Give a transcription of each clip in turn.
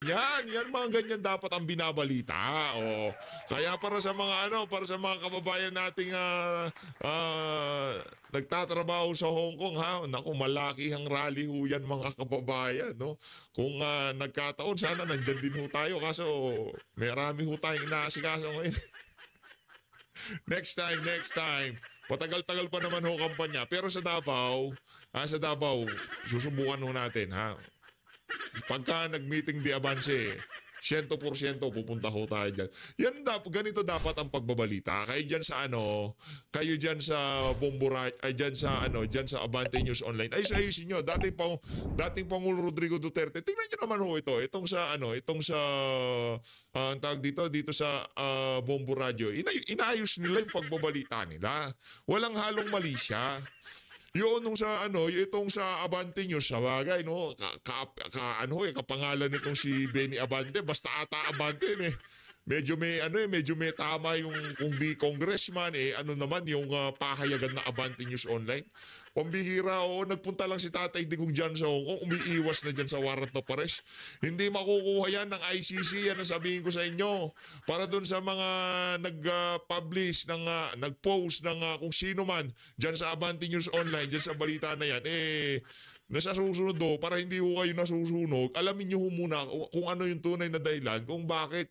Yan mga ganyan dapat ang binabalita. O kaya para sa mga para sa mga kababayan nating nagtatrabaho sa Hong Kong ha. Naku, malaki ang rally ho yan mga kababayan, no. Kung nagkataon sana nandiyan din ho tayo kaso marami ho tayong inaasikaso ngayon. Next time. Patagal-tagal pa naman ho kampanya. Pero sa Davao, susubukan ho natin ha. Pagka nag-meeting di Avance, 100% pupunta ho tayo dyan. Ganito dapat ang pagbabalita. Kayo dyan sa dyan sa Abante News Online. Ayusin nyo, dating Pangulo Rodrigo Duterte. Tingnan nyo naman ho ito. Itong sa ang tawag dito sa Bombo Radio. Inayos nila yung pagbabalita nila. Walang halong mali siya. Itong sa Abante News sa bagay, no? Kapangalan nitong si Benny Abante, basta ata Abante eh. Medyo may tama yung kung di congressman naman yung pahayagan na Abante News Online. Pambihira nagpunta lang si Tatay Digong dyan sa Hong Kong, umiiwas na dyan sa warrant of arrest. Hindi makukuha yan ng ICC, yan ang sabihin ko sa inyo. Para dun sa mga nag-publish, nag-post ng kung sino man dyan sa Abante News Online, dyan sa balita na yan, nasa susunod para hindi ho kayo nasusunog, alamin nyo ho muna kung ano yung tunay na dahilan, kung bakit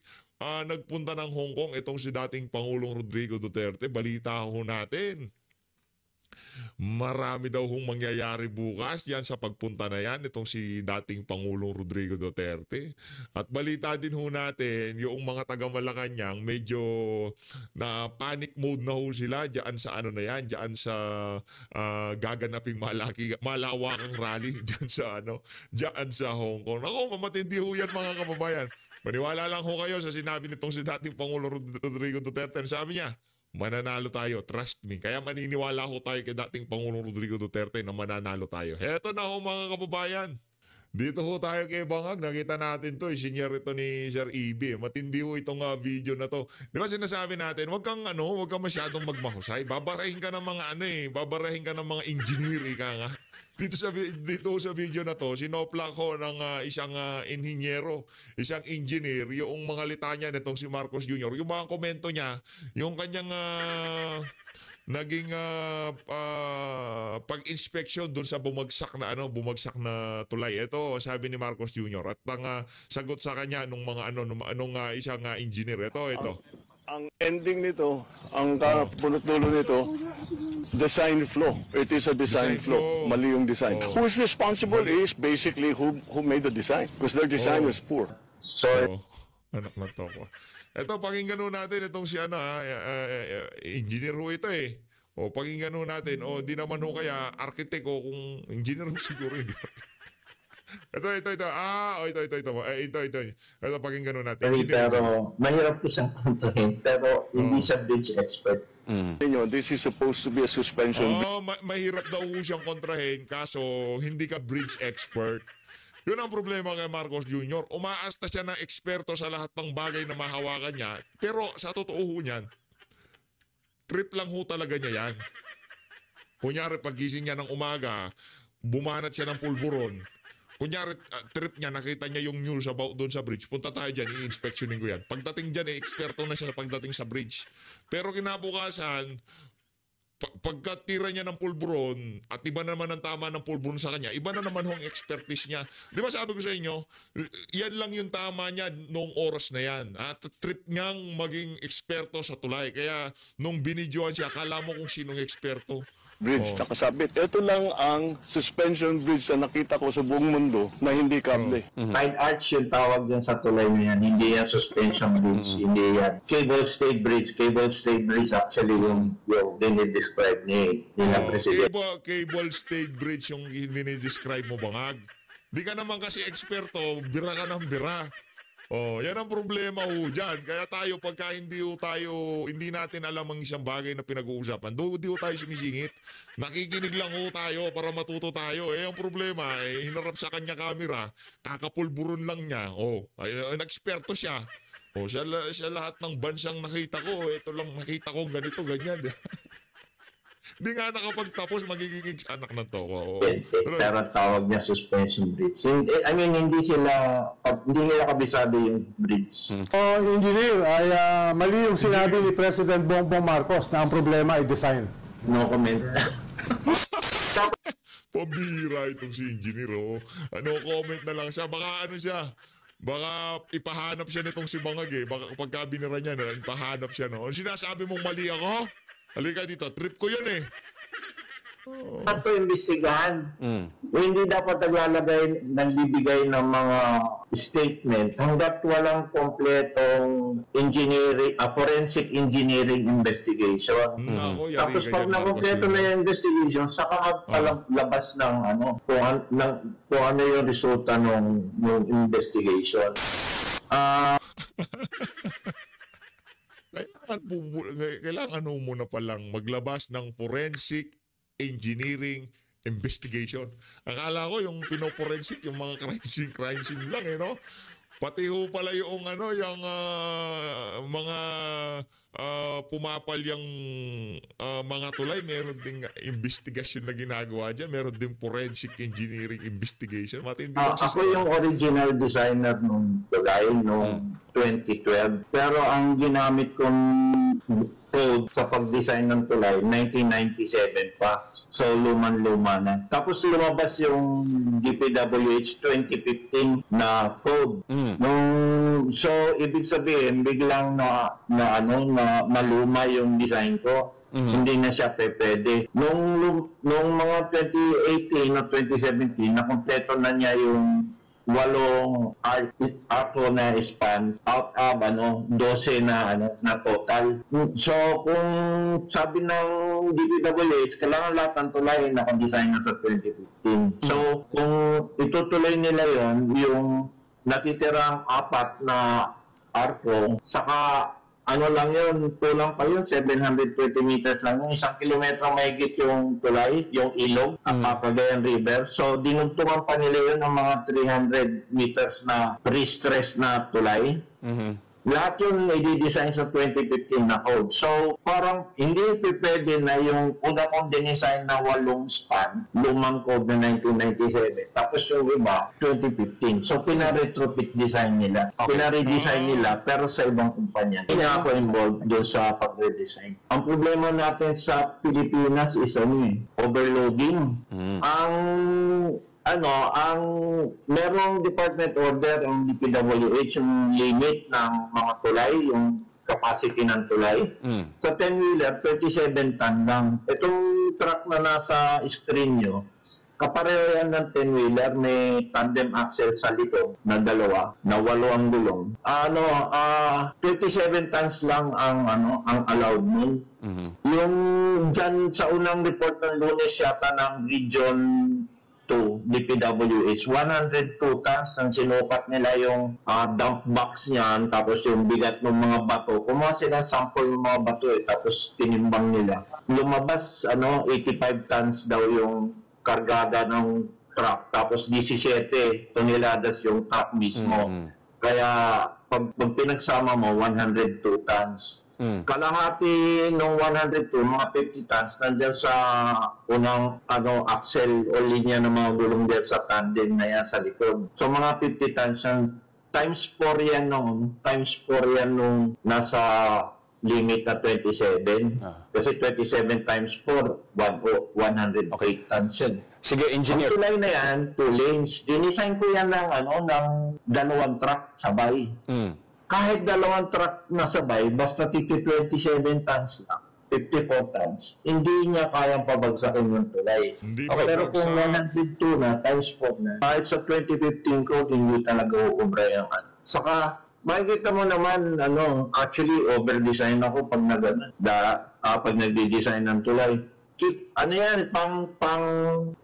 nagpunta ng Hong Kong itong si dating Pangulong Rodrigo Duterte. Balita ho natin. Marami daw hong mangyayari bukas yan sa pagpunta na yan itong si dating Pangulong Rodrigo Duterte. At balita din ho natin yung mga taga Malacanang medyo na panic mode na ho sila diyan sa diyan sa gaganaping malawakang rally diyan sa Hong Kong. Nako, matindi ho yan mga kababayan. Maniwala lang ho kayo sa sinabi nitong si dating Pangulo Rodrigo Duterte. Sabi niya, mananalo tayo, trust me. Kaya maniniwala ho tayo kay dating Pangulong Rodrigo Duterte na mananalo tayo. Heto na ho mga kababayan. Dito ho tayo kay Bangag. Nakita natin to. Senior ito ni Sir EB. Matindi ho itong video na to. Di ba sinasabi natin, wag kang masyadong magmahusay. Babarahin ka ng mga engineer, ika nga. Dito sa video na to, sinopla ko ng isang isang engineer, yung mga litanya nitong si Marcos Jr., yung mga komento niya, yung kanyang naging pag-inspection doon sa bumagsak na tulay. Ito sabi ni Marcos Jr. at ang sagot sa kanya nung isang engineer. Ito. Ang ending nito, ang punot-dulo nito, design flaw. It is a design flaw. Mali yung design. Who is responsible is basically who made the design because their design was poor. So, anak na to ko. Ito, pakinggan ho natin itong si engineer ho ito eh. Pakinggan ho natin. Di naman ho kaya architect kung engineer ho siguro hindi. Ito. Ito, pakinggan ho natin. Pero mahirap ko siyang kontrahin, pero hindi siya bridge expert. This is supposed to be a suspension. Mahirap daw siyang kontrahin kaso hindi ka bridge expert. Yun ang problema kay Marcos Jr. Umaasta siya ng eksperto sa lahat ng bagay na mahawakan niya. Pero sa totoo ho niyan, trip lang ho talaga niya yan. Kunyari, pagising niya ng umaga, bumanat siya ng pulburon. Kunyari, trip niya, nakita niya yung news about doon sa bridge. Punta tayo dyan, i-inspectionin ko yan. Pagdating dyan, eksperto na siya sa pagdating sa bridge. Pero kinabukasan, pagkatira niya ng pulburon, at iba naman ang tama ng pulburon sa kanya, iba na naman ang expertise niya. Di ba sabi ko sa inyo, yan lang yung tama niya noong oras na yan. At trip niyang maging eksperto sa tulay. Kaya nung binidyoan siya, akala mo kung sinong eksperto. Bridge nakasabit. Ito lang ang suspension bridge na nakita ko sa buong mundo na hindi kable. Fine arch yung tawag dyan sa tulay na yan. Hindi yan suspension bridge. Hindi yan. Cable stayed bridge. Cable stayed bridge actually yung dinidescribe ni President. Cable stayed bridge yung dinidescribe mo, Bangag. Di ka naman kasi eksperto, bira ka ng bira. Yan ang problema ho dyan. Kaya tayo, pagka hindi natin alam ang isang bagay na pinag-uusapan, di ho tayo sumisingit. Nakikinig lang ho tayo para matuto tayo. Ang problema, hinarap sa kanya camera, kakapulburon lang niya. Eksperto siya. Siya lahat ng bansang nakita ko, ito lang nakita ko, ganito, ganyan. Hindi nga nakapagtapos, magiging anak ng toko. Oo. Tuloy. Pero tawag niya suspension bridge. I mean, hindi nila kabisado yung bridge. Engineer, ay mali yung sinabi ni President Bongbong Marcos na ang problema ay design. No comment. Pabira itong si engineer, oh. Ano, comment na lang siya. Baka ano siya, baka ipahanap siya nitong si Bangag eh. Baka kapag binira niya, ipahanap siya, no? Ang sinasabi mong mali ako? Halika dito, trip ko yun eh. Ito imbestigahan. Hindi dapat nagbibigay ng mga statement hanggat walang kompletong forensic engineering investigation. Nako, yari Tapos ka pag dyan, nakompleto Marcos, na yun. yung investigation, saka magpalabas ng kung ano yung resulta ng investigation. Kailangan mo muna palang maglabas ng forensic engineering investigation. Akala ko yung pinoforensic, yung mga crime scene lang eh, no? Pati ho pala yung yung mga pumapal yung mga tulay, meron ding investigasyon na ginagawa dyan, meron ding forensic engineering investigation. Matindi lang Ako yung original designer nung tulay nung 2012. Pero ang ginamit kong code sa pag-design ng tulay, 1997 pa. So, luman-luma na. Tapos lumabas yung DPWH 2015 na code. So, ibig sabihin, biglang maluma yung design ko. Hindi na siya pwede. Nung mga 2018 o 2017, nakompleto na niya yung 8 arco na span out of 12 na total. So kung sabi ng DPWH, kailangan lahat ng tulay naka-design na sa 2015. So kung itutuloy nila yon, yung natitirang 4 na arco, saka lang yun, kulang pa yun, 720 meters lang yun, 1 kilometro mahigit yung tulay, yung ilog, Cagayan River. So, dinugtungan pa nila yun ng mga 300 meters na pre-stress na tulay. Lahat yun i-design sa 2015 na code. So, parang hindi pwede na yung una kong dinesign na 8 span, lumang code na 1997. Tapos yung iba, 2015. So, pina-retrofit design nila. Pina-redesign nila, pero sa ibang kumpanya. Hindi ako involved doon sa pag-redesign. Ang problema natin sa Pilipinas is overloading. Ang merong department order ang DPWH yung limit ng mga tulay, yung capacity ng tulay. Sa 10-wheeler, 37 ton lang. Itong truck na nasa screen nyo, kapareho yan ng 10-wheeler, may tandem axle sa likod na 2, na 8 ang gulong. 27 tons lang ang allowed nun. Yung dyan sa unang report ng Lunes yata ng Region DPWH, 102 tons ang sinukat nila yung dump box niyan, tapos yung bigat ng mga bato. Kumuha sila sample ng mga bato tapos tinimbang nila. Lumabas 85 tons daw yung kargada ng truck, tapos 17 toneladas yung truck mismo. Kaya pag pinagsama mo, 102 tons. Kalahati ng 102, mga 50 tons, nandiyan sa unang axle o linya ng mga gulong dyan sa tandem na yan sa likod. So mga 50 tons, times 4 yan nung nasa limit na 27. Kasi 27 times 4, 108 tons yun. Sige, engineer. Ang tulay na yan, 2 lanes. Dinisign ko yan ng 2 truck sabay. Kahit 2 truck na sabay, basta 27 tons lang, 54 tons, hindi niya kayang pabagsakin yung tulay. Pero kung 102 na, times 4 na, kahit sa 2015 code, hindi talaga uubra yung Saka, makikita mo naman, actually, over-design ako pag pag nagdi-design ng tulay. Pang 10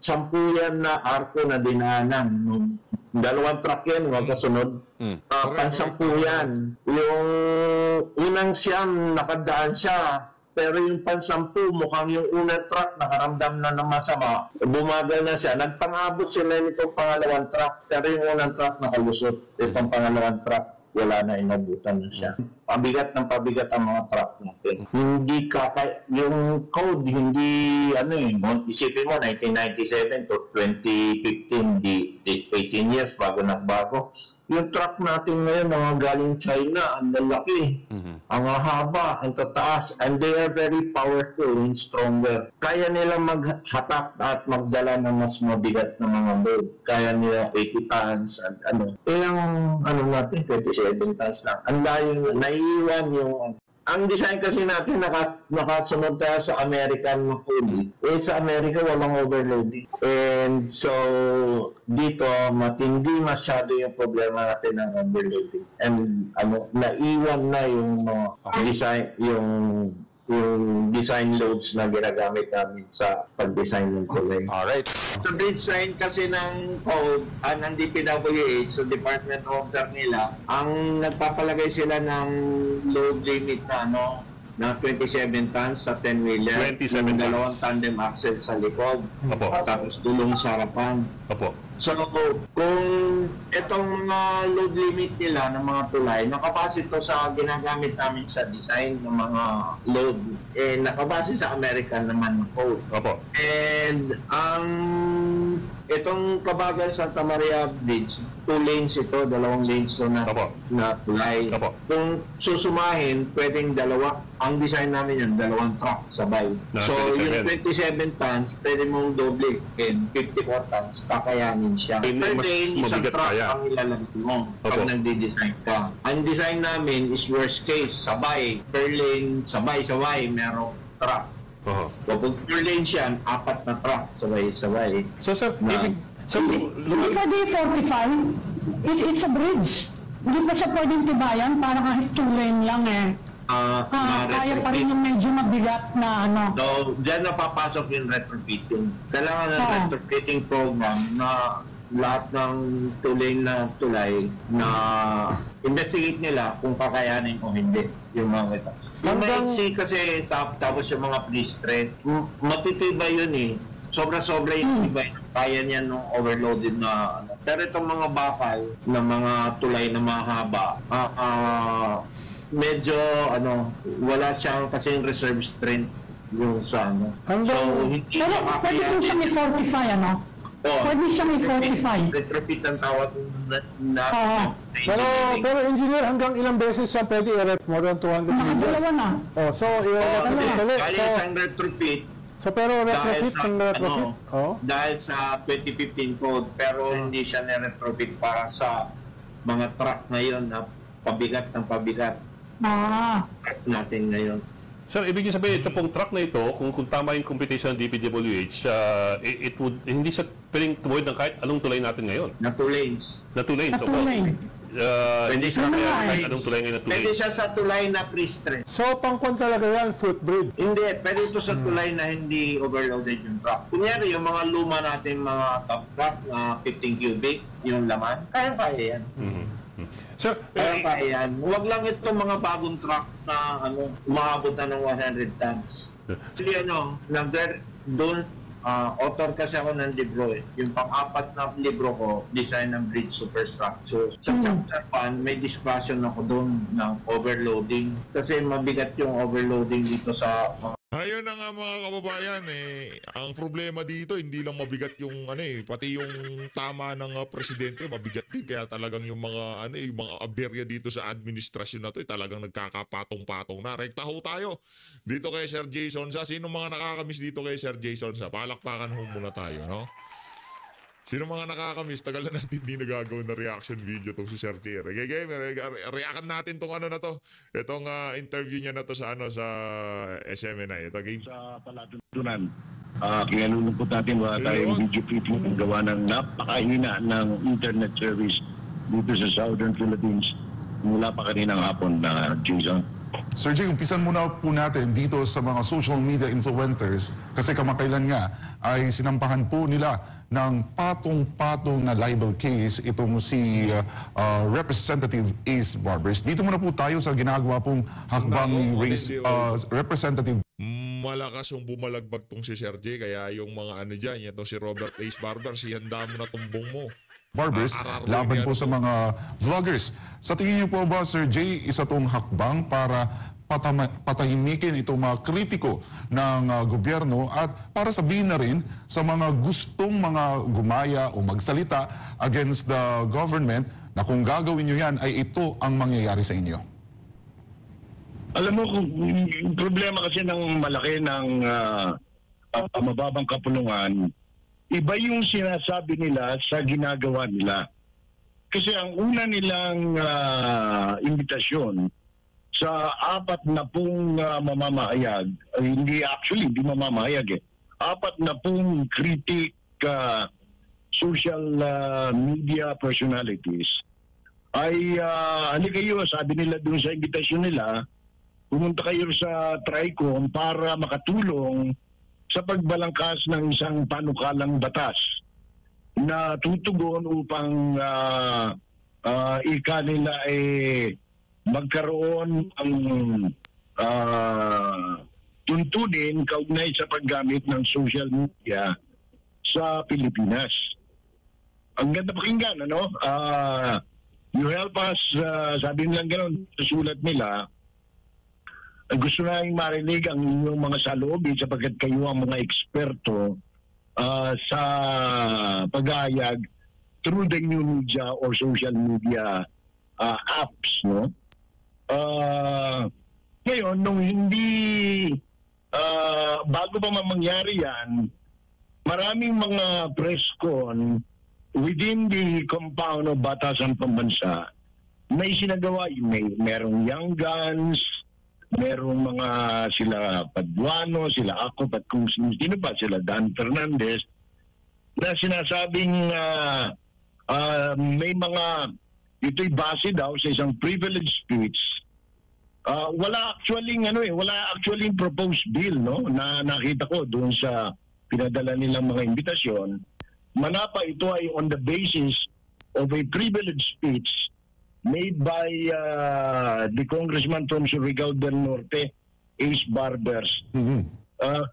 yan na arko na dinaanan. 2 truck yan, magkasunod. Pang-10 yan. Yung unang siyam, nakadaan siya. Pero yung pang-10, mukhang yung unang truck, nakaramdam na ng masama. Bumagal na siya. Nagpang-abot sila nitong pangalawang truck. Pero yung unang truck, nakalusot. Yung pang-pangalawang truck, wala na, inabutan na siya. pabigat ng pabigat ang mga truck natin. Hindi yung code, hindi, isipin mo, 1997 to 2015, di 18 years bago nagbago. Yung truck natin ngayon, mga galing China, ang lalaki, ang haba, ang tataas, and they are very powerful and stronger. Kaya nila maghatak at magdala ng mas mabigat na mga load. Kaya nila 80 tons at ang natin, 27 tons lang. Ang layo, naiiwan yung ang design kasi natin nakasunod tayo sa American na code. Sa Amerika walang overloading. And so dito matindi masyado yung problema natin ng overloading. And naiwan na yung design yung design loads na ginagamit namin sa pag-design ng tulay. Alright. Sa design kasi ng code, ng DPWH, sa Department of Order nila, ang nagpapalagay sila ng load limit na 27 tons sa 10-wheeler. 27 yung tons. dalawang tandem axle sa likod. Opo. Tapos dulong sa harapan. Opo. So, kung itong mga load limit nila ng mga tulay, nakabase ito sa ginagamit namin sa design ng mga load, nakabase sa American naman na code. Opo. And itong Kabagan Santa Maria Bridge, 2 lanes ito, 2 lanes ito na tulay. Opo. Kung susumahin, pwedeng dalawa. Ang design namin yun, 2 truck sabay. Na So, 27. yung 27 tons, pwede mong doble in 54 tons, kakayanin siya. Hindi Per mas lane, isang mabigat truck kaya. ang ilalagay mo pag Opo. nagdi-design ka. Ang design namin is worst case, sabay. Per lane, sabay-sabay, merong truck. Oho. Kapag per lane siya, 4 na truck, sabay-sabay. So sir, Hindi pwede 45. It's a bridge. Hindi pa siya pwedeng tibayan para kahit 2 lane lang kaya pa rin yung medyo mabigat na So, dyan napapasok yung retrofitting. Kailangan ng retrofitting program na lahat ng tulay na tulay na investigate nila kung kakayanin o hindi yung mga ito. Yung maiksi kasi tapos yung mga pre-stress, matitibay yun Sobra-sobra yung tibay. Kaya niya nung overloaded na Pero itong mga bakal na mga tulay na mahaba, medyo wala siyang kasing reserve strength yung sa So, hindi Pero pwede kung siya may 45, Pwede siya may 45. Retrofit ang tawag na Pero engineer, hanggang ilang beses siya pwede i-rep? More than 200 Mga million? dalawa na. So i-retrofit ulit. Kaya isang retrofit Pero retrofit ng retrofit? dahil sa 2015 code, pero hindi siya na-retrofit para sa mga truck ngayon na pabigat ng pabigat natin ngayon. sir, ibig sabihin ito pong truck na ito, kung tama yung computation ng DPWH, hindi siya pwedeng tumuwid ng kahit anong tulay natin ngayon. Na 2 lanes. Na 2 lanes. Na 2 lane. Hindi siya kaya kahit anong tulay ngayon na 2 Pwede lanes. siya sa tulay na pre-stress. So pangkon talaga yan, footbridge. Hindi, pwede ito sa tulay na hindi overloaded yung truck. Kunyari, yung mga luma natin, mga top truck na 15 cubic, yung laman, kaya yan. Sir, Kaya yan. Huwag lang ito mga bagong truck na umaabot na ng 100 tons. Actually, doon, author kasi ako ng libro Yung pang-4 na libro ko, Design ng Bridge Superstructure. Sa chapter 1, may discussion ako doon ng overloading. Kasi mabigat yung overloading dito sa Ayun na nga mga kababayan ang problema dito hindi lang mabigat yung pati yung tama ng presidente mabigat din kaya talagang yung mga yung mga aberya dito sa administrasyon na to talagang nagkakapatong-patong na. Rekta ho tayo dito kay Sir Jason sa sino mga nakakamiss dito kay Sir Jason sa palakpakan ho muna tayo Sino mga nakakamiss? Tagal na natin hindi nagagawa na reaction video tong si Sir Jerry. Reaction natin tong na to. Itong interview niya na to sa sa SMNI. Ito game. Sa palatuntunan, kinalulungkot natin wala tayong video feeding ang gawa ng napakahina ng internet service dito sa Southern Philippines mula pa kaninang hapon na Jason. Sir Jay, umpisan muna po natin dito sa mga social media influencers kasi kamakailan nga ay sinampahan po nila ng patong-patong na libel case itong si Representative Ace Barbers. Dito muna po tayo sa ginagawa pong hakbang ni Representative. Malakas yung bumalagbag tong si Sir J kaya yung mga dyan, yan si Robert Ace Barbers, ihanda mo na tumbong mo. barbers laban po sa mga vloggers. Sa tingin niyo po ba, Sir Jay, isa tong hakbang para patahimikin itong mga kritiko ng gobyerno at para sabihin na rin sa mga gustong mga gumaya o magsalita against the government na kung gagawin nyo yan ay ito ang mangyayari sa inyo? Alam mo, yung problema kasi ng malaki ng mababang kapulungan, iba yung sinasabi nila sa ginagawa nila. Kasi ang una nilang imbitasyon sa 40 mamamahayag, hindi mamamahayag eh. 40 critic social media personalities ay halika kayo, sabi nila doon sa imbitasyon nila, pumunta kayo sa TRICOM para makatulong sa pagbalangkas ng isang panukalang batas na tutugon upang ika nila magkaroon ng tuntunin kaugnay sa paggamit ng social media sa Pilipinas. Ang ganda pakinggan, ano? You help us, sabi nilang gano'n, sa sulat nila, gusto namin marinig ang inyong mga saloobin sapagkat kayo ang mga eksperto sa pag-aayag through the new media or social media apps, no? Ngayon, nung hindi bago pa mangyari yan, maraming mga press con within the compound of Batasan Pambansa may sinagawa, merong young guns, merong mga sila Paduano, sila ako, at kung sino pa, sila Dan Fernandez, na sinasabing may mga, ito'y base daw sa isang privileged speech. Wala actually proposed bill, no, na nakita ko doon sa pinadala nilang mga imbitasyon. Manapa ito ay on the basis of a privileged speech made by the congressman from Surigao del Norte, Ace Barbers,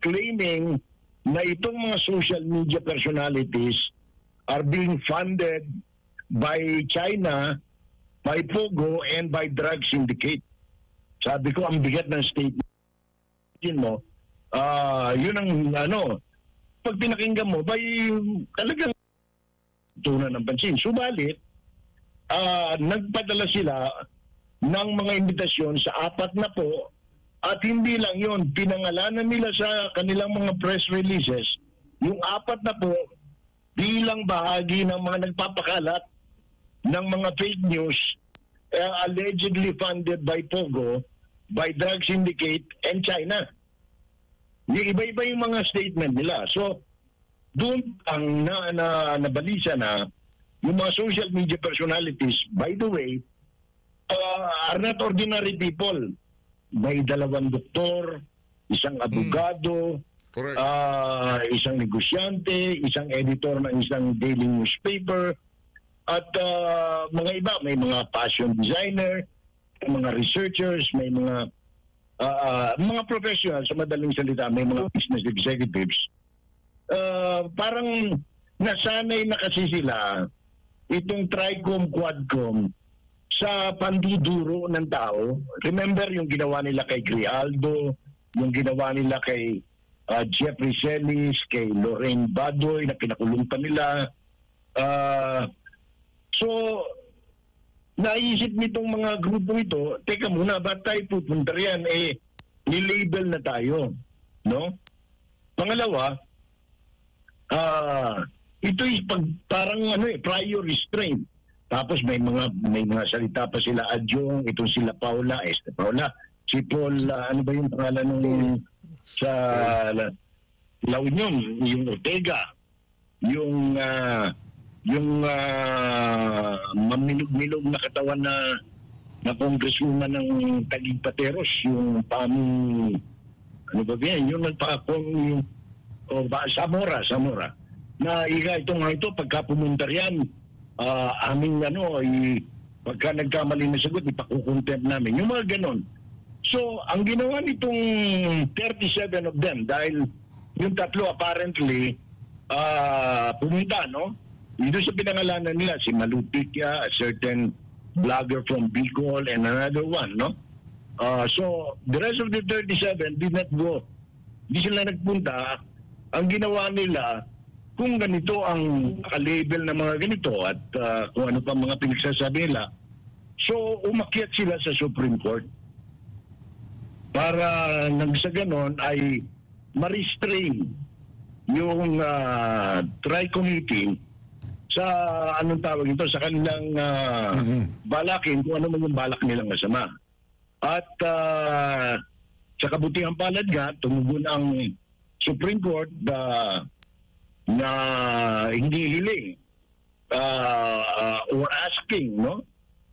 claiming na itong mga social media personalities are being funded by China, by Pogo, and by drug syndicate. Sabi ko, ang bigat ng statement mo, yun ang pag pinakinggan mo, talagang tunan ng pansin. Subalit, nagpadala sila ng mga imbitasyon sa 40 at hindi lang yon, pinangalanan nila sa kanilang mga press releases yung 40 bilang bahagi ng mga nagpapakalat ng mga fake news allegedly funded by Pogo, by drug syndicate and China. Iba-iba yung mga statement nila. So, doon ang nabalisa na yung mga social media personalities, by the way, are not ordinary people. May 2 doktor, isang abogado, isang negosyante, isang editor ng isang daily newspaper, at mga iba, may mga fashion designer, mga researchers, may mga professionals, sa madaling salita, may mga business executives. Parang nasanay na kasi sila itong TRICOM, Quadcom sa panduduro ng tao. Remember yung ginawa nila kay Grialdo, yung ginawa nila kay Jeffrey Celis, kay Lorraine Badoy na pinakulong pa nila. So, naisip nitong mga grupo ito, teka muna, ba't tayo pupunta riyan? Nilabel na tayo, no? Pangalawa, ito'y parang prior restraint. Tapos may mga salita pa sila Adjong, itong sila Paula, si Paul, ano ba yung pangalan nung sa La Union, yung Ortega, yung mamilog-milog na katawan na congresswoman ng Taguig Pateros, yung ano ba yan, yung nagpa-akong Zamora, na ito, pagka pumunta riyan, pagka nagkamali na sagot, ipakukontempt namin. Yung mga ganon. So, ang ginawa nitong 37 of them, dahil yung 3 apparently, pumunta, no? Dito sa pinangalanan nila, si Malutikya, a certain blogger from Bicol, and another one, no? So, the rest of the 37 did not go. Di sila nagpunta. Ang ginawa nila, kung ganito ang label ng mga ganito at kung ano pa mga pinagsasabi nila, so umakyat sila sa Supreme Court para nang sa ganon ay ma-restrain yung tri-committee sa anong tawag ito, sa kanilang balakin, kung ano man yung balak nilang masama. At sa kabutihang palad nga, tumugon ang Supreme Court na hindi hiling or asking, no?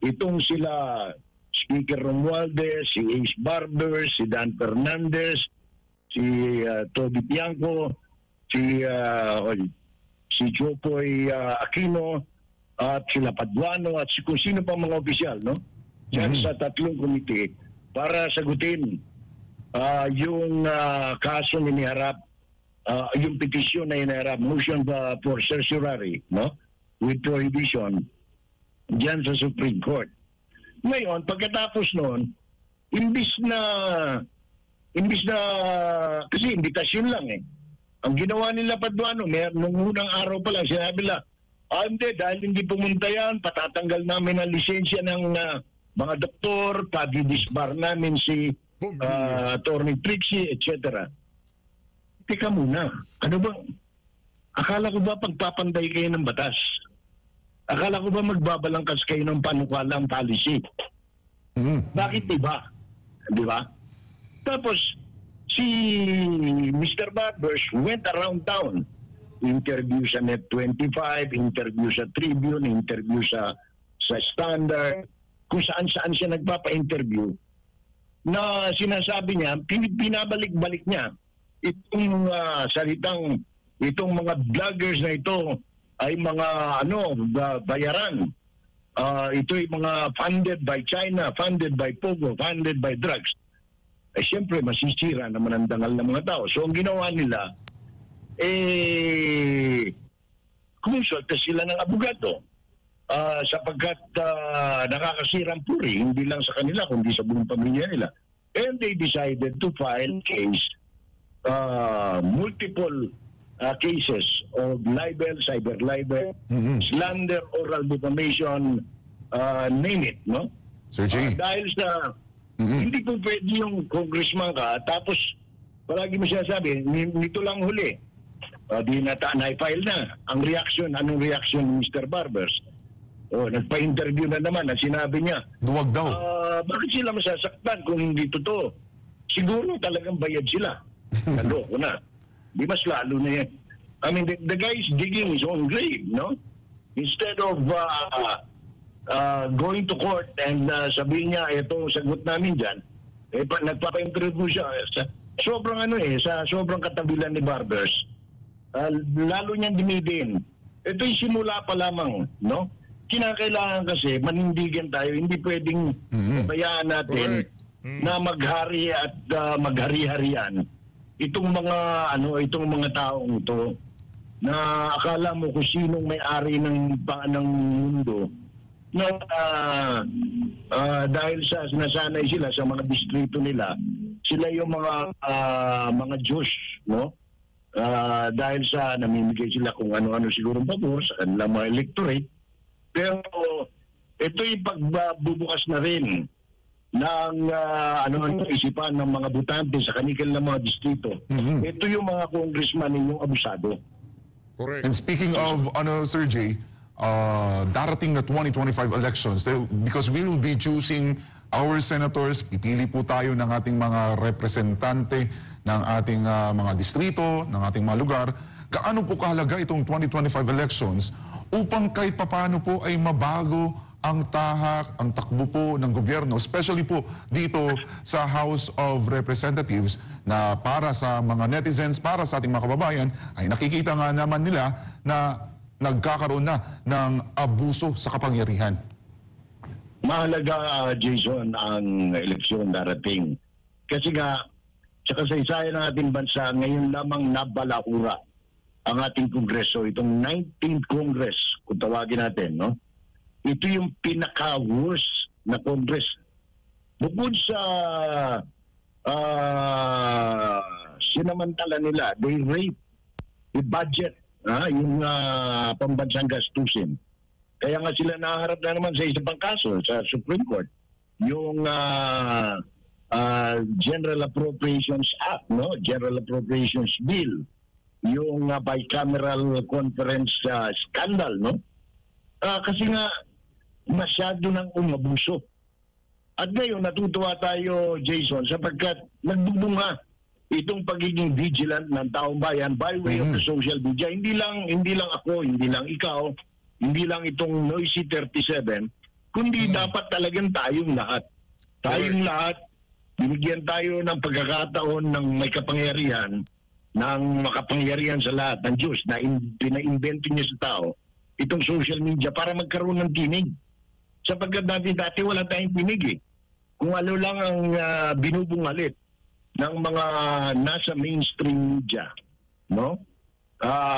Itong sila Speaker Romualdez, si Ace Barber, si Dan Fernandez, si Toby Pianco, si Jopoy Aquino, at sila Paduano, at kung sino pa mga opisyal, no? Diyan sa tatlong komite para sagutin yung kaso na iniharap, yung petisyon na iniharap, motion for certiorari, no? With prohibition, diyan sa Supreme Court. Ngayon, pagkatapos noon, imbis na kasi imbitasyon lang eh. Ang ginawa nila Paduano, nung unang araw pa lang, sinabi nila, hindi, dahil hindi pumunta yan, patatanggal namin ang lisensya ng mga doktor, pag-disbar namin si Attorney Trixie, etc. Teka muna, ano ba? Akala ko ba pagpapanday kayo ng batas? Akala ko ba magbabalangkas kayo ng panukalang policy? Bakit iba? Di ba? Tapos, si Mr. Barbers went around town. Interview sa Net25, interview sa Tribune, interview sa Standard, kung saan-saan siya nagpapa-interview, na sinasabi niya, pinabalik-balik niya itong salitang, itong mga vloggers na ito ay mga bayaran. Ito ay mga funded by China, funded by Pogo, funded by drugs. Eh siyempre masisira naman ang dangal ng mga tao. So ang ginawa nila, kumonsulta sila ng abogado sapagkat nakakasirang puri, hindi lang sa kanila kundi sa buong pamilya nila. And they decided to file case, multiple cases of libel, cyber libel, slander, oral defamation, name it, no? Sir G. Dahil sa hindi po pwede yung congressman ka, tapos palagi mo sinasabi, nito lang huli. Di na-file na. Ang reaction, anong reaction ni Mr. Barbers? Nagpa-interview na naman at sinabi niya, Duwag daw. bakit sila masasaktan kung hindi totoo? Siguro talagang bayad sila. Naloko na. Di mas lalo na yan. I mean, the guy is digging his own grave, no? Instead of going to court and sabihin niya, ito sagot namin dyan, nagpapa-interview siya. Sobrang sa sobrang katabilan ni Barbers, lalo niyang dinidin. Ito'y simula pa lamang, no? Kinakailangan kasi manindigan tayo, hindi pwedeng bayaan natin na maghari at maghari-harian itong mga taong ito na akala mo kung sinong may-ari ng mundo na dahil sa nasanay sila sa mga distrito nila, sila yung mga Diyos, no? Dahil sa namimigay sila kung ano-ano sigurong pabor sa kanilang mga electorate. Pero ito'y pagbubukas na rin ng isipan ng mga butante sa kanilang mga distrito. Ito yung mga congressman ninyong abusado. Correct. And speaking of Sir J, darating na 2025 elections, because we will be choosing our senators, pipili po tayo ng ating mga representante ng ating mga distrito, ng ating mga lugar. Gaano po kahalaga itong 2025 elections upang kahit papano po ay mabago ang tahak, ang takbo po ng gobyerno, especially po dito sa House of Representatives, na para sa mga netizens, para sa ating mga kababayan, ay nakikita nga naman nila na nagkakaroon na ng abuso sa kapangyarihan. Mahalaga, Jason, ang eleksyon darating. Kasi nga, sa kasaysayan ng ating bansa, ngayon lamang nabalahura ang ating Kongreso, itong 19th Congress, kung tawagin natin, no? Ito yung pinaka-worst na Congress. Bukod sa sinamantala nila, they rape the budget, yung pambansang gastusin. Kaya nga sila naharap na naman sa isang pang kaso sa Supreme Court. Yung General Appropriations Act, no? General Appropriations Bill, yung bicameral conference scandal, no? Kasi nga masyado nang umabuso. At ngayon natutuwa tayo, Jason, sapagkat nagbubunga itong pagiging vigilant ng taong bayan by way of the social media. Hindi lang ako, hindi lang ikaw, hindi lang itong Noisy 37, kundi dapat talagang tayong lahat. Tayong lahat, binigyan tayo ng pagkakataon ng may kapangyarihan, ng makapangyarihan sa lahat ng Diyos na pina-invento niya sa tao, itong social media para magkaroon ng tinig. Sapagkat dati wala tayong tinig eh. Kung ano lang ang binubungalit ng mga nasa mainstream media, no?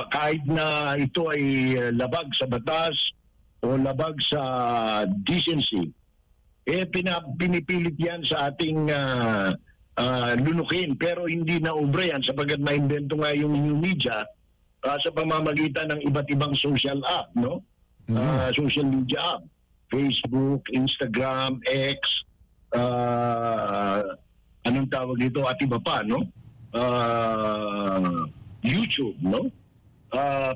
Kahit na ito ay labag sa batas o labag sa decency, pinipilit yan sa ating lunukin, pero hindi na obra yan sapagkat ma-invento nga yung new media sa pamamagitan ng iba't ibang social app, no? Social media app, Facebook, Instagram, X, anong tawag dito at iba pa, no? YouTube, no?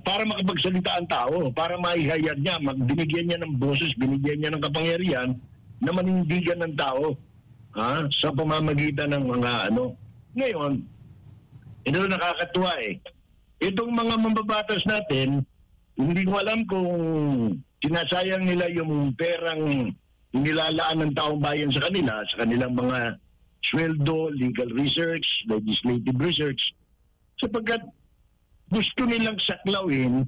Para makapagsalita ang tao, para maihayag niya, binigyan niya ng boses, binigyan niya ng kapangyarihan na manindigan ng tao sa pamamagitan ng mga ano. Ngayon, ito nakakatuwa eh. Itong mga mambabatas natin, hindi ko alam kung sinasayang nila yung perang nilalaan ng taong bayan sa kanila, sa kanilang mga sweldo, legal research, legislative research, sapagkat gusto nilang saklawin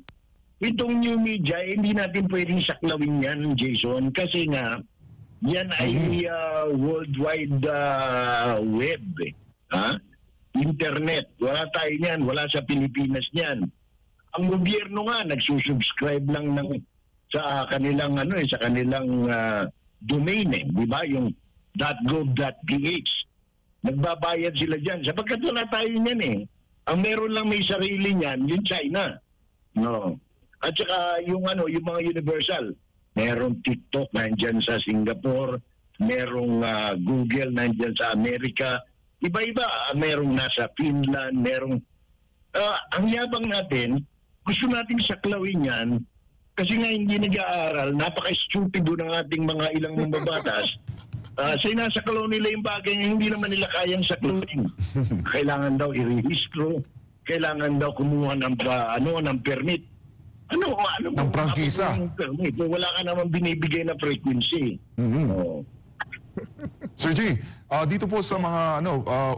itong new media, hindi natin pwedeng saklawin yan, Jason, kasi nga yan ay worldwide web, internet. Wala tayo niyan, wala sa Pilipinas niyan. Ang gobyerno nga nagsusubscribe lang sa kanilang sa kanilang domain di ba? Yung .gov.ph. Nagbabayad sila diyan sapagkat wala tayo niyan eh. Ang meron lang may sarili niyan, yung China. No. At saka yung yung mga universal. Merong TikTok nandiyan sa Singapore, merong Google nandiyan sa Amerika. Iba-iba, merong nasa Finland, merong ang yabang natin, gusto nating saklawin yan kasi nga hindi nag-aaral, napaka-stupido ng ating mga ilang mambabatas. Sinasaklaw nila yung bagay na hindi naman nila kayang saklawin. Kailangan daw i-rehistro, kailangan daw kumuha ng permit. Ng prangkisa. Wala ka naman binibigay na frequency. Sir G, dito po sa mga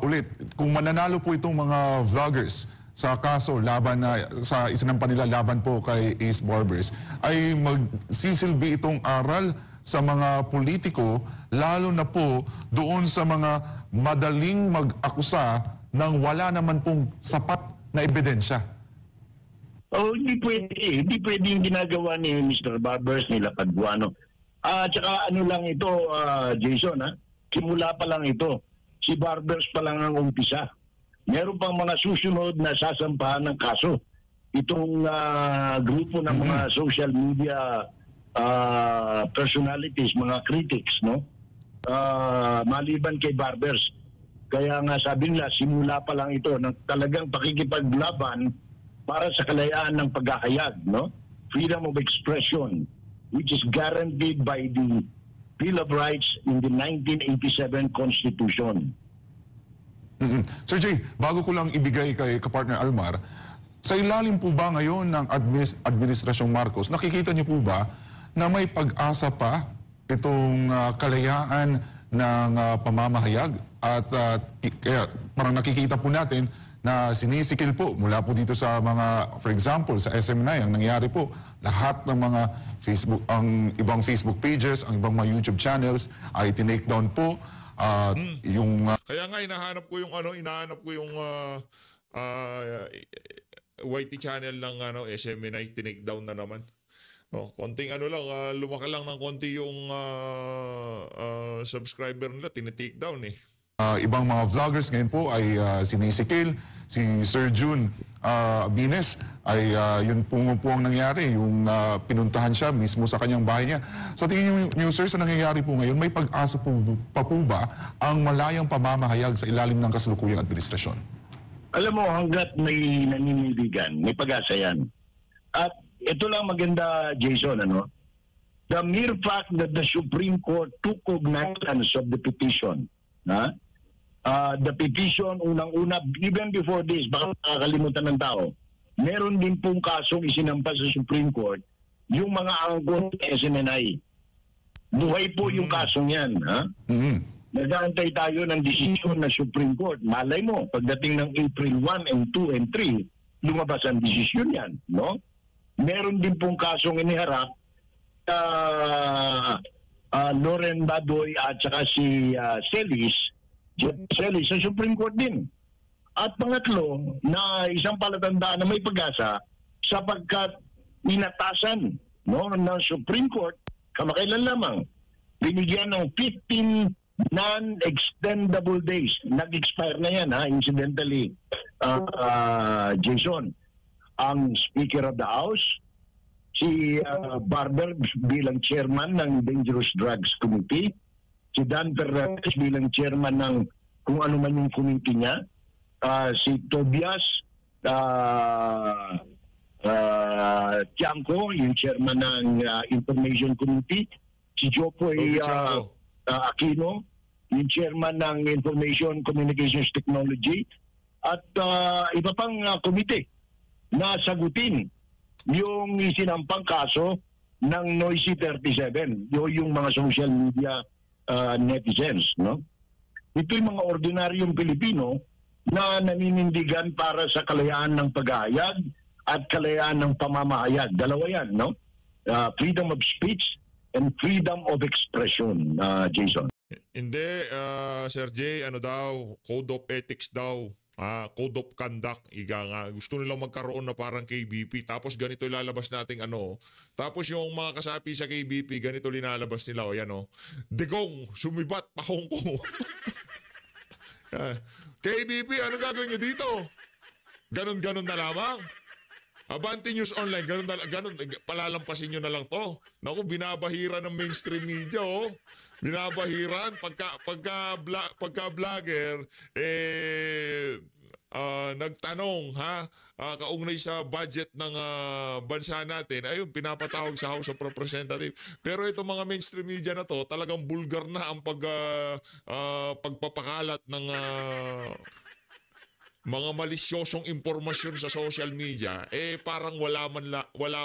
ulit, kung mananalo po itong mga vloggers sa kaso laban sa isinampa nila laban po kay Ace Barbers, ay magsisilbi itong aral sa mga politiko, lalo na po doon sa mga madaling mag-akusa nang wala naman pong sapat na ebidensya. Hindi pwede. Hindi pwede yung ginagawa ni Mr. Barbers, nila Paduano. Tsaka lang ito, Jason, simula pa lang ito. Si Barbers pa lang ang umpisa. Meron pang mga susunod na sasampahan ng kaso. Itong grupo ng mga social media personalities, mga critics, no? Maliban kay Barbers. Kaya nga sabi nila, simula pa lang ito ng talagang pakikipaglaban para sa kalayaan ng paghahayag, no? Freedom of expression, which is guaranteed by the Bill of Rights in the 1987 Constitution. Sir Jay, bago ko lang ibigay kay kapartner Almar, sa ilalim po ba ngayon ng Administrasyong Marcos, nakikita niyo po ba na may pag-asa pa itong kalayaan ng pamamahayag? At kaya parang nakikita po natin na sinisikil po mula po dito sa mga, for example, sa SM9, ang nangyari po, lahat ng mga Facebook, ang ibang Facebook pages, ang ibang mga YouTube channels ay tinake down po. Kaya nga inahanap ko yung YT channel ng SMNI tinake down na naman. Konting lang, lumaki lang ng konti yung subscriber nila, tinitake down eh. Ibang mga vloggers ngayon po ay si Nisikil, si Sir June Bines, ay yun po ang nangyari, yung pinuntahan siya mismo sa kanyang bahay niya. Sa tingin niyo, sir, sa nangyayari po ngayon, may pag-asa po ba ang malayang pamamahayag sa ilalim ng kasalukuyang administrasyon? Alam mo, hanggat may naninindigan, may pag-asa yan. At ito lang maganda, Jason, the mere fact that the Supreme Court took cognizance of the petition, the petition, unang-una, even before this, baka nakakalimutan ng tao, meron din pong kasong isinampas sa Supreme Court yung mga angkon ng SMNI. Buhay po yung kasong yan. Nag-aantay tayo ng desisyon ng Supreme Court. Malay mo, pagdating ng April 1 and 2 and 3, lumabas ang desisyon yan. No? Meron din pong kasong iniharap Loren Badoy at saka si Celis sa Supreme Court din. At pangatlo, na isang palatandaan na may pag-asa sapagkat inatasan ng Supreme Court, kamakailan lamang, binigyan ng 15 non-extendable days. Nag-expire na yan, incidentally, Jason. Ang Speaker of the House, si Barber bilang chairman ng Dangerous Drugs Committee, si Dan Perez bilang chairman ng kung ano man yung committee niya, si Tobias Tiangco, yung chairman ng Information Committee, si Jopoy Aquino, yung chairman ng Information Communications Technology, at iba pang committee na sagutin yung isinampang kaso ng Noisy 37, yung mga social media netizens. No? Ito yung mga ordinaryong Pilipino na naninindigan para sa kalayaan ng paghahayag at kalayaan ng pamamahayag. Dalawa yan, no? Freedom of speech and freedom of expression, Jason. Hindi, Sir Jay, Code of Ethics daw. Code of Conduct, gusto nilang magkaroon na parang KBP, tapos ganito ilalabas nating tapos yung mga kasapi sa KBP, ganito linalabas nila, Digong, sumibat pa Hong Kong. KBP, ano gagawin nyo dito? Ganon na lamang. Abante News Online, ganon, palalampasin nyo na lang to. Naku, binabahira ng mainstream media, binabahiran pagka vlogger nagtanong kaugnay sa budget ng bansa natin, ayun, pinapatawag sa House of Representatives. Pero itong mga mainstream media na to, talagang bulgar na ang pagpapakalat ng mga malisyosong impormasyon sa social media, parang wala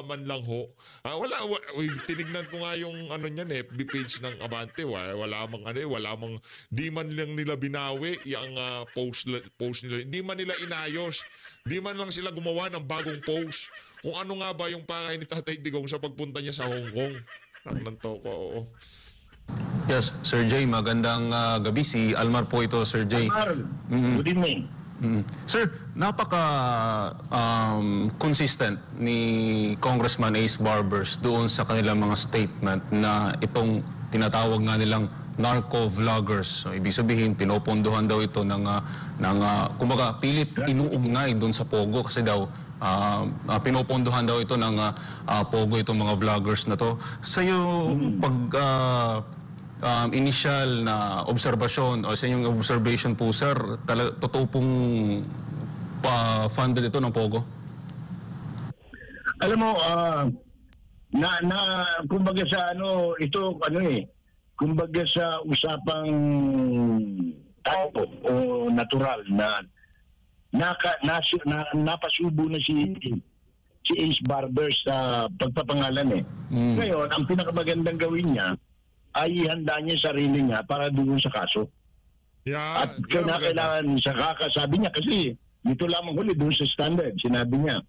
man lang ho. Tinignan ko nga yung niyan, FB page ng Abante, wala mang di man lang nila binawi yung post nila, hindi man nila inayos, di man lang sila gumawa ng bagong post. Kung ano nga ba yung pakay ni Tatay Digong sa pagpunta niya sa Hong Kong. Oo. Yes, Sir Jay, magandang gabi. Si Almar po ito, Sir Jay. Almar, good evening. Sir, napaka-consistent ni Congressman Ace Barbers doon sa kanilang mga statement na itong tinatawag nga nilang narco-vloggers. So, ibig sabihin, pinopondohan daw ito ng kumbaga, pilit inuugnay doon sa Pogo kasi daw pinopondohan daw ito ng Pogo itong mga vloggers na to. Sa yung initial na obserbasyon o sa inyong observation po, sir, totoo pong funded ito ng Pogo? Alam mo, kumbaga sa kumbaga sa usapang tao o natural na napasubo na si Ace Barbers sa pagpapangalan Ngayon, ang pinakamagandang gawin niya ay ihanda niya sarili niya para doon sa kaso. Yeah, at kailangan sa kakasabi niya kasi dito lamang huli doon sa standard. Sinabi niya,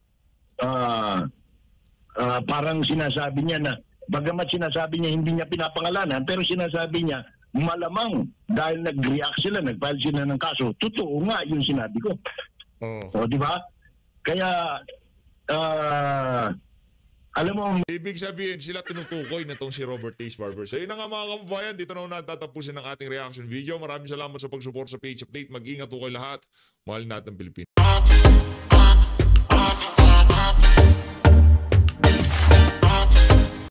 parang sinasabi niya na, bagamat sinasabi niya hindi niya pinapangalanan, pero sinasabi niya, malamang dahil nag-react sila, nag-file sila ng kaso, totoo nga yung sinabi ko. O, di ba? Kaya, alam mo, Ibig sabihin, sila tinutukoy na tong si Robert Taze Barber. So yun na nga mga kababayan, dito na natatapusin ang ating reaction video. Maraming salamat sa pag-support sa Page Update. Mag-ingat po kayo lahat. Mahal natin Pilipinas.